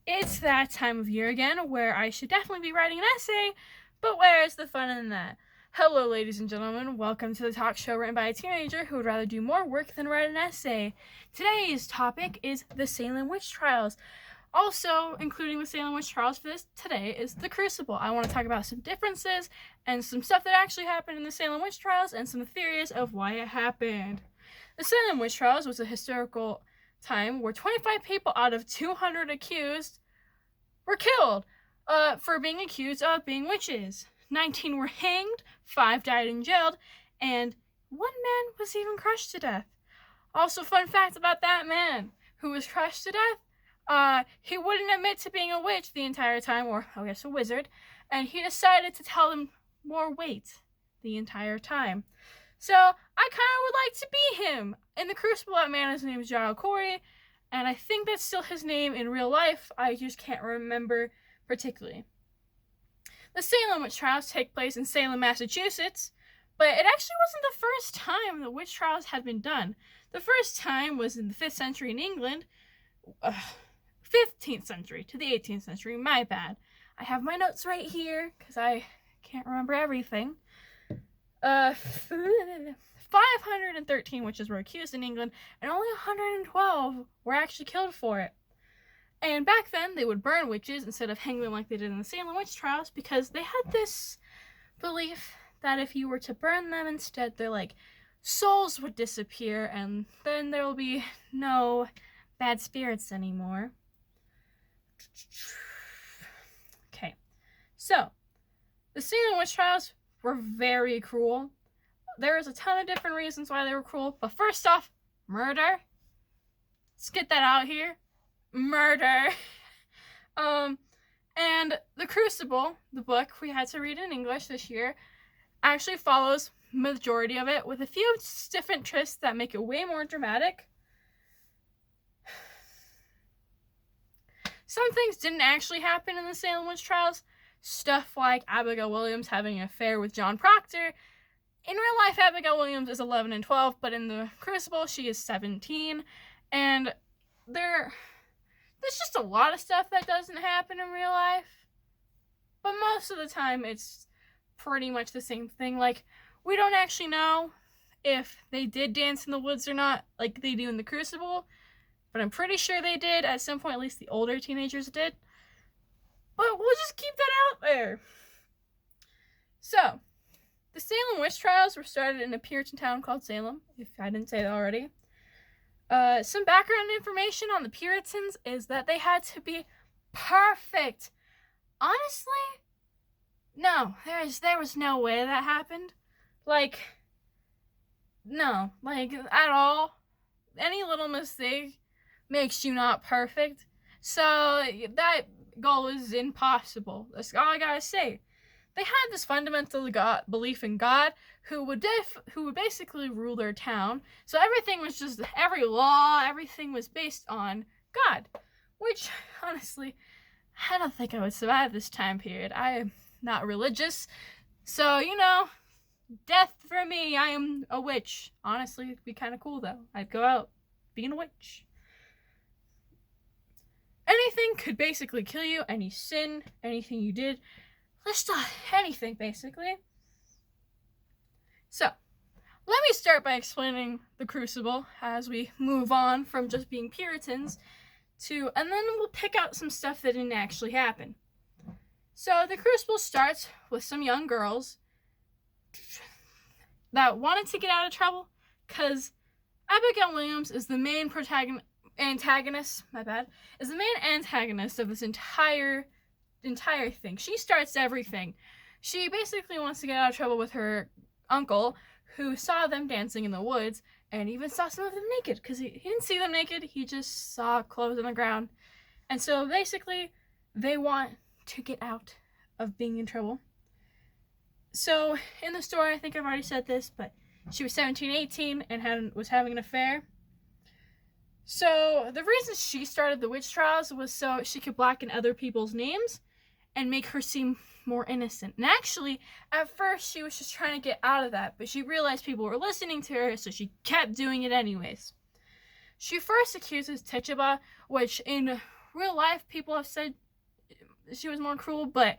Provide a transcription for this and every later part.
It's that time of year again where I should definitely be writing an essay, but where's the fun in that? Hello, ladies and gentlemen. Welcome to the talk show written by a teenager who would rather do more work than write an essay. Today's topic is the Salem witch trials. Also, including the Salem witch trials for this today is the Crucible. I want to talk about some differences and some stuff that actually happened in the Salem witch trials and some theories of why it happened. The Salem witch trials was a historical time where 25 people out of 200 accused were killed for being accused of being witches. 19 were hanged, 5 died in jail, and 1 man was even crushed to death. Also, fun fact about that man who was crushed to death, he wouldn't admit to being a witch the entire time, or I guess a wizard, and he decided to tell them more weight the entire time. So I kind of would like to be him. In the Crucible, that man's name is Jarl Corey, and I think that's still his name in real life. I just can't remember particularly. The Salem witch trials take place in Salem, Massachusetts, but it actually wasn't the first time the witch trials had been done. The first time was in the 5th century in England, 15th century to the 18th century, my bad. I have my notes right here, because I can't remember everything. 513 witches were accused in England, and only 112 were actually killed for it. And back then, they would burn witches instead of hang them like they did in the Salem witch trials, because they had this belief that if you were to burn them instead, their souls would disappear, and then there will be no bad spirits anymore. Okay, so the Salem witch trials were very cruel. There is a ton of different reasons why they were cruel, but first off, murder. Let's get that out here. Murder. And The Crucible, the book we had to read in English this year, actually follows majority of it with a few different twists that make it way more dramatic. Some things didn't actually happen in the Salem witch trials. Stuff like Abigail Williams having an affair with John Proctor. In real life, Abigail Williams is 11 and 12, but in the Crucible, she is 17. And there's just a lot of stuff that doesn't happen in real life. But most of the time, it's pretty much the same thing. We don't actually know if they did dance in the woods or not, like they do in the Crucible. But I'm pretty sure they did. At some point, at least the older teenagers did. But we'll just keep that out there. So, the Salem witch trials were started in a Puritan town called Salem, if I didn't say that already. Some background information on the Puritans is that they had to be perfect. Honestly, no, there was no way that happened. No, at all. Any little mistake makes you not perfect. So that goal is impossible. That's all I gotta say. They had this fundamental belief in God who would basically rule their town. So everything was just, every law, everything was based on God. Which, honestly, I don't think I would survive this time period. I am not religious. So, death for me. I am a witch. Honestly, it'd be kind of cool, though. I'd go out being a witch. Anything could basically kill you. Any sin, anything you did. Just anything, basically. So, let me start by explaining the Crucible as we move on from just being Puritans and then we'll pick out some stuff that didn't actually happen. So, the Crucible starts with some young girls that wanted to get out of trouble because Abigail Williams is the main antagonist of this entire thing. She starts everything. She basically wants to get out of trouble with her uncle, who saw them dancing in the woods, and even saw some of them naked, because he didn't see them naked, he just saw clothes on the ground. And so basically, they want to get out of being in trouble. So, in the story, I think I've already said this, but she was 17, 18, and was having an affair. So, the reason she started the witch trials was so she could blacken other people's names and make her seem more innocent. And actually, at first, she was just trying to get out of that, but she realized people were listening to her, so she kept doing it anyways. She first accuses Tituba, which in real life, people have said she was more cruel, but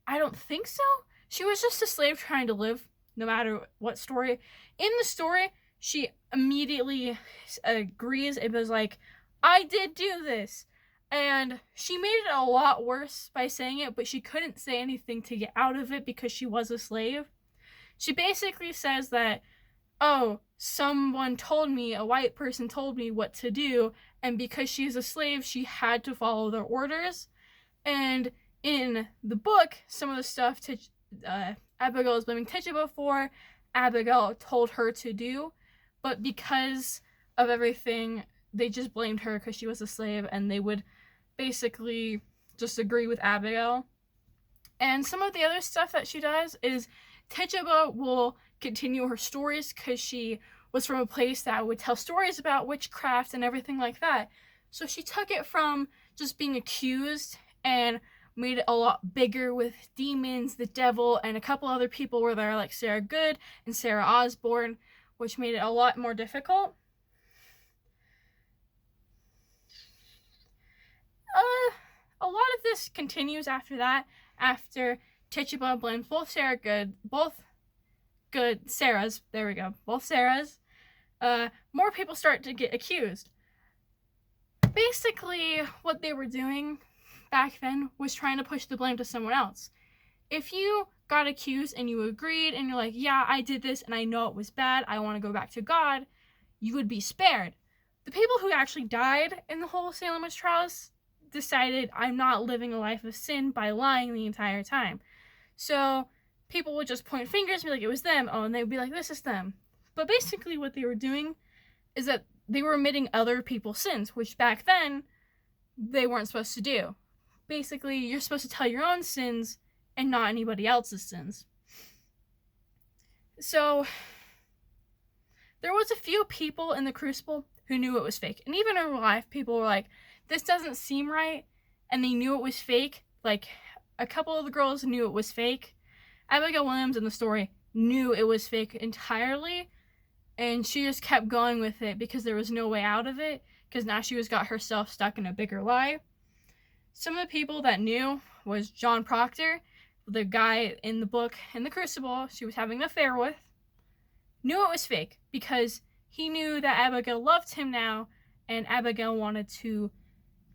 I don't think so. She was just a slave trying to live, no matter what story. In the story, she immediately agrees. It was like, I did do this. And she made it a lot worse by saying it, but she couldn't say anything to get out of it because she was a slave. She basically says that, oh, someone told me, a white person told me what to do, and because she's a slave, she had to follow their orders. And in the book, some of the stuff Abigail is blaming Tituba for, Abigail told her to do, but because of everything, they just blamed her because she was a slave, and they would basically just agree with Abigail. And some of the other stuff that she does is Tituba will continue her stories because she was from a place that would tell stories about witchcraft and everything like that. So she took it from just being accused and made it a lot bigger with demons, the devil, and a couple other people were there, like Sarah Good and Sarah Osborne, which made it a lot more difficult. A lot of this continues after that, after Tituba blames both Sarahs, there we go, both Sarahs. More people start to get accused. Basically, what they were doing back then was trying to push the blame to someone else. If you got accused and you agreed and you're like, yeah, I did this and I know it was bad, I want to go back to God, you would be spared. The people who actually died in the whole Salem witch trials decided, I'm not living a life of sin by lying the entire time. So people would just point fingers and be like, it was them. Oh, and they would be like, this is them. But basically what they were doing is that they were admitting other people's sins, which back then they weren't supposed to do. Basically, you're supposed to tell your own sins and not anybody else's sins. So there was a few people in the Crucible who knew it was fake. And even in real life, people were like, this doesn't seem right. And they knew it was fake. Like, a couple of the girls knew it was fake. Abigail Williams in the story knew it was fake entirely. And she just kept going with it because there was no way out of it. Because now she got herself stuck in a bigger lie. Some of the people that knew was John Proctor, the guy in the book, in the Crucible, she was having an affair with. Knew it was fake because he knew that Abigail loved him now. And Abigail wanted to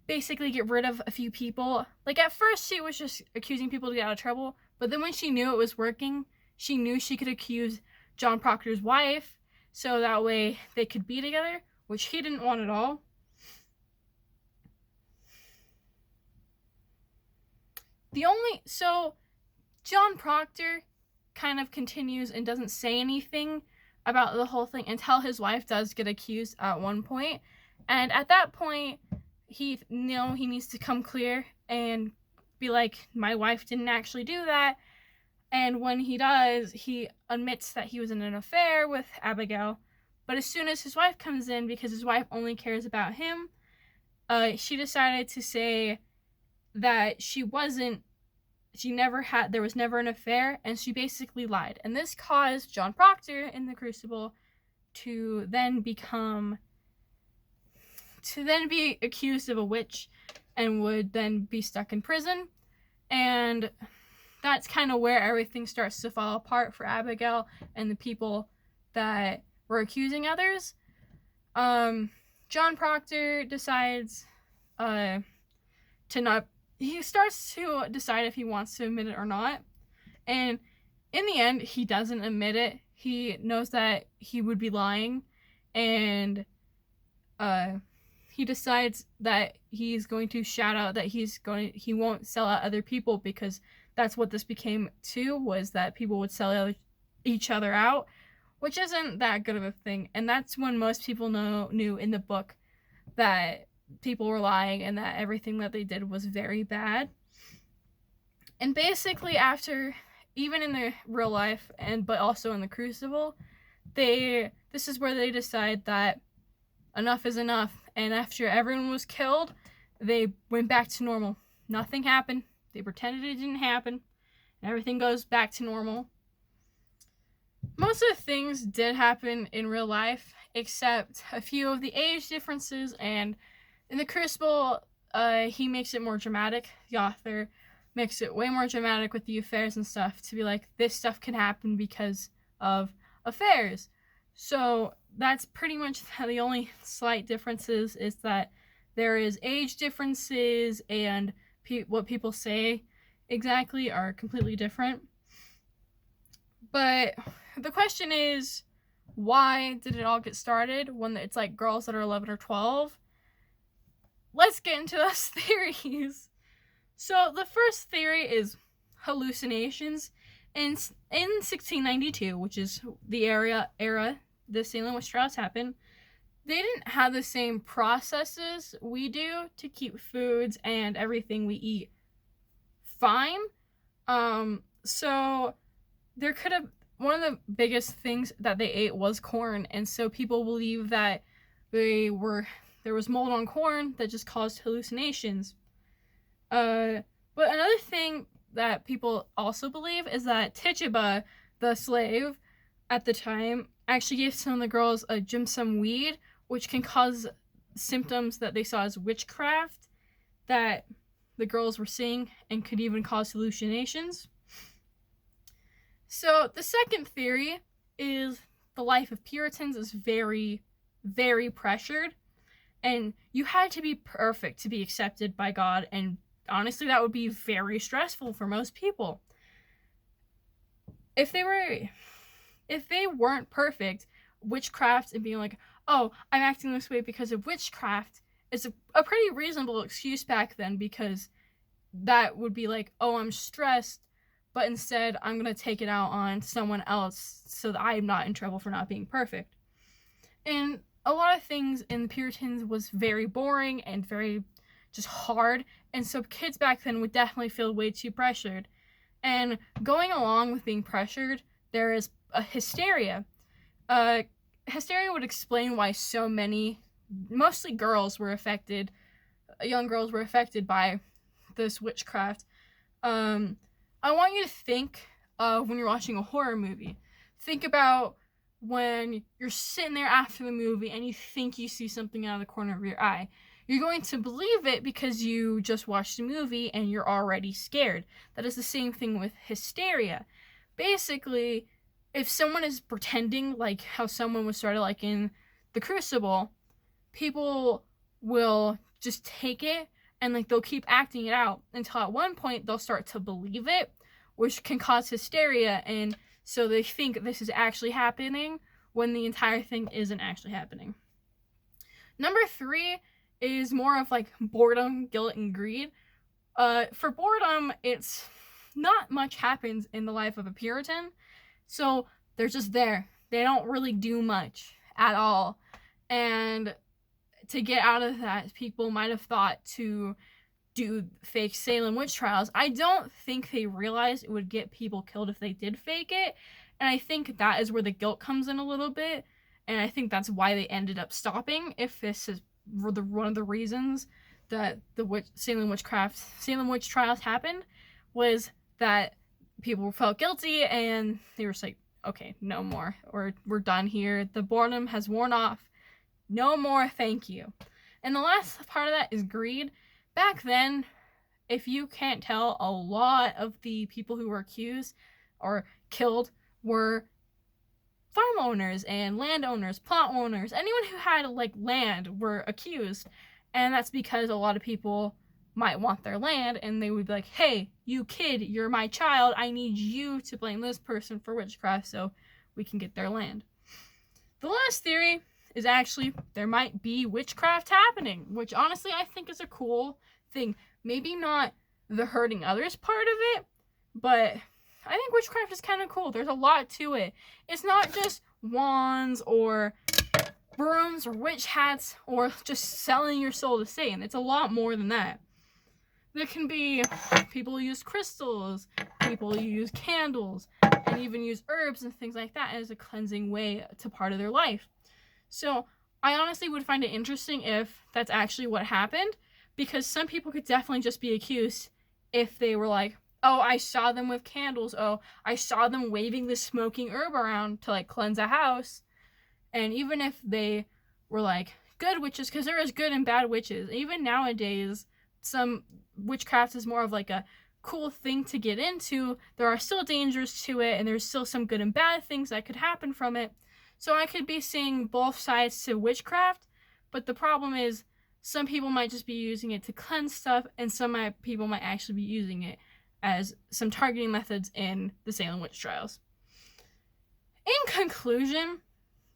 basically get rid of a few people. Like, at first she was just accusing people to get out of trouble, but then when she knew it was working, she knew she could accuse John Proctor's wife, so that way they could be together, which he didn't want at all. So John Proctor kind of continues and doesn't say anything about the whole thing until his wife does get accused at one point, and at that point he needs to come clear and be like, my wife didn't actually do that. And when he does, he admits that he was in an affair with Abigail. But as soon as his wife comes in, because his wife only cares about him, she decided to say that there was never an affair, and she basically lied. And this caused John Proctor in the Crucible to then be accused of a witch and would then be stuck in prison. And that's kind of where everything starts to fall apart for Abigail and the people that were accusing others. John Proctor decides he starts to decide if he wants to admit it or not. And in the end, he doesn't admit it. He knows that he would be lying, and he decides that he's going to shout out that he won't sell out other people, because that's what this became too, was that people would sell each other out, which isn't that good of a thing. And that's when most people knew in the book that people were lying and that everything that they did was very bad. And basically after, even in the real life but also in the Crucible, this is where they decide that enough is enough. And after everyone was killed, they went back to normal. Nothing happened. They pretended it didn't happen. And everything goes back to normal. Most of the things did happen in real life, except a few of the age differences. And in the Crucible, he makes it more dramatic. The author makes it way more dramatic with the affairs and stuff to be like, this stuff can happen because of affairs. So that's pretty much the only slight differences, is that there is age differences, and what people say exactly are completely different. But the question is, why did it all get started when it's like girls that are 11 or 12? Let's get into those theories. So the first theory is hallucinations. In 1692, which is the era the Salem witch trials happened, they didn't have the same processes we do to keep foods and everything we eat fine. So there could have, one of the biggest things that they ate was corn, and so people believe that there was mold on corn that just caused hallucinations. But another thing that people also believe is that Tituba, the slave at the time, actually gave some of the girls a ginseng weed, which can cause symptoms that they saw as witchcraft that the girls were seeing, and could even cause hallucinations. So the second theory is the life of Puritans is very, very pressured, and you had to be perfect to be accepted by God, and honestly, that would be very stressful for most people. If they weren't perfect, witchcraft and being like, oh, I'm acting this way because of witchcraft, is a pretty reasonable excuse back then, because that would be like, oh, I'm stressed, but instead I'm going to take it out on someone else so that I'm not in trouble for not being perfect. And a lot of things in the Puritans was very boring and very just hard, and so kids back then would definitely feel way too pressured. And going along with being pressured, there is a hysteria. Hysteria would explain why so many, mostly girls, were affected, young girls were affected by this witchcraft. I want you to think of when you're watching a horror movie. Think about when you're sitting there after the movie and you think you see something out of the corner of your eye. You're going to believe it because you just watched the movie and you're already scared. That is the same thing with hysteria. Basically, if someone is pretending, like how someone was sort of like in The Crucible, people will just take it and like they'll keep acting it out until at one point they'll start to believe it, which can cause hysteria, and so they think this is actually happening when the entire thing isn't actually happening. Number 3 is more of like boredom, guilt, and greed. For boredom, it's not much happens in the life of a Puritan, so they're just there. They don't really do much at all. And to get out of that, people might have thought to do fake Salem witch trials. I don't think they realized it would get people killed if they did fake it, and I think that is where the guilt comes in a little bit, and I think that's why they ended up stopping, if this is one of the reasons that the Salem witch trials happened, was that people felt guilty and they were just like, okay, no more, or we're done here. The boredom has worn off. No more, thank you. And the last part of that is greed. Back then, if you can't tell, a lot of the people who were accused or killed were farm owners and landowners, plot owners. Anyone who had like land were accused, and that's because a lot of people might want their land, and they would be like, hey, you kid, you're my child, I need you to blame this person for witchcraft so we can get their land. The last theory is actually there might be witchcraft happening, which honestly I think is a cool thing. Maybe not the hurting others part of it, but I think witchcraft is kind of cool. There's a lot to it. It's not just wands or brooms or witch hats or just selling your soul to Satan. It's a lot more than that. There can be people who use crystals, people who use candles, and even use herbs and things like that as a cleansing way to part of their life. So I honestly would find it interesting if that's actually what happened, because some people could definitely just be accused if they were like, oh, I saw them with candles, oh, I saw them waving this smoking herb around to like cleanse a house. And even if they were like good witches, because there is good and bad witches, even nowadays some witchcraft is more of like a cool thing to get into, there are still dangers to it, and there's still some good and bad things that could happen from it. So I could be seeing both sides to witchcraft, but the problem is some people might just be using it to cleanse stuff, and some people might actually be using it as some targeting methods in the Salem witch trials. In conclusion,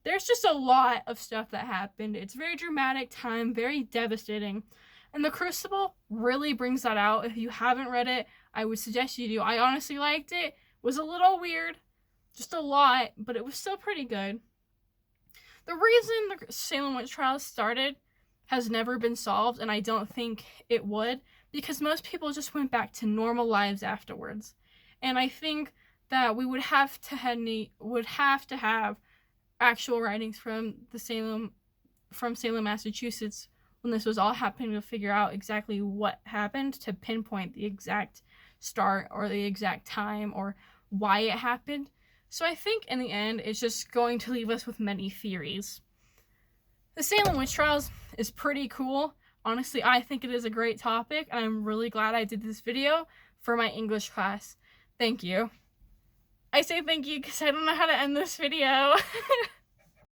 there's just a lot of stuff that happened. It's a very dramatic time, very devastating. And The Crucible really brings that out. If you haven't read it, I would suggest you do. I honestly liked it. It was a little weird, just a lot, but it was still pretty good. The reason the Salem witch trials started has never been solved, and I don't think it would, because most people just went back to normal lives afterwards. And I think that we would have to have actual writings from Salem, Massachusetts, when this was all happening, to figure out exactly what happened, to pinpoint the exact start or the exact time or why it happened. So I think in the end, it's just going to leave us with many theories. The Salem witch trials is pretty cool. Honestly, I think it is a great topic, and I'm really glad I did this video for my English class. Thank you. I say thank you because I don't know how to end this video.